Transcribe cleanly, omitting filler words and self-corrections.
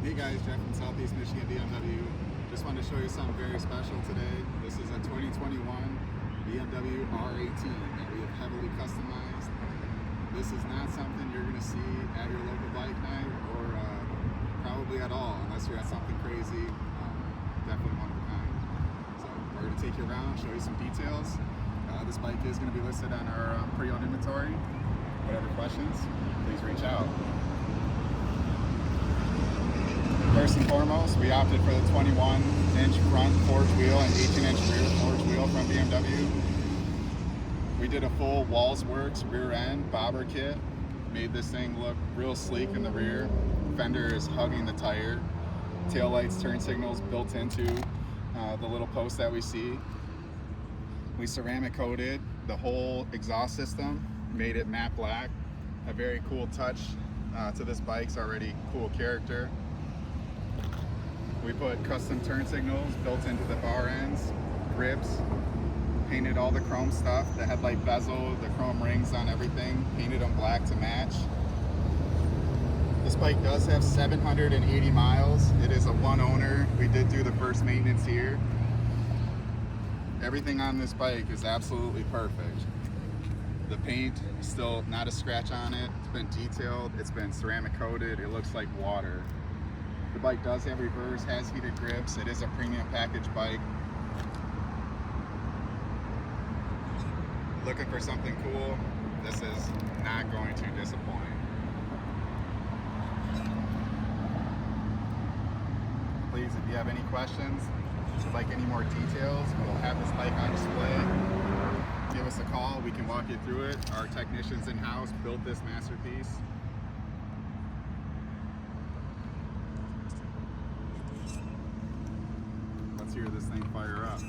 Hey guys, Jeff from Southeast Michigan BMW. Just wanted to show you something very special today. This is a 2021 BMW R18 that we have heavily customized. This is not something you're going to see at your local bike night or probably at all unless you're at something crazy. Definitely one of a kind. So we're going to take you around, show you some details. This bike is going to be listed on our pre-owned inventory. Whatever questions, please reach out. First and foremost, we opted for the 21-inch front forged wheel and 18-inch rear forged wheel from BMW. We did a full WalzWerk Rear Bobber Kit. Made this thing look real sleek in the rear. Fender is hugging the tire. Tail lights, turn signals built into the little post that we see. We ceramic coated the whole exhaust system, made it matte black. A very cool touch to this bike's already cool character. We put custom turn signals built into the bar ends, grips, painted all the chrome stuff, the headlight bezel, the chrome rings on everything, painted them black to match. This bike does have 780 miles. It is a one owner. We did do the first maintenance here. Everything on this bike is absolutely perfect. The paint, still not a scratch on it. It's been detailed, it's been ceramic coated, it looks like water. The bike does have reverse, has heated grips. It is a premium package bike. Looking for something cool? This is not going to disappoint. Please, if you have any questions, if you'd like any more details, we'll have this bike on display. Give us a call, we can walk you through it. Our technicians in-house built this masterpiece. Let's hear this thing fire up.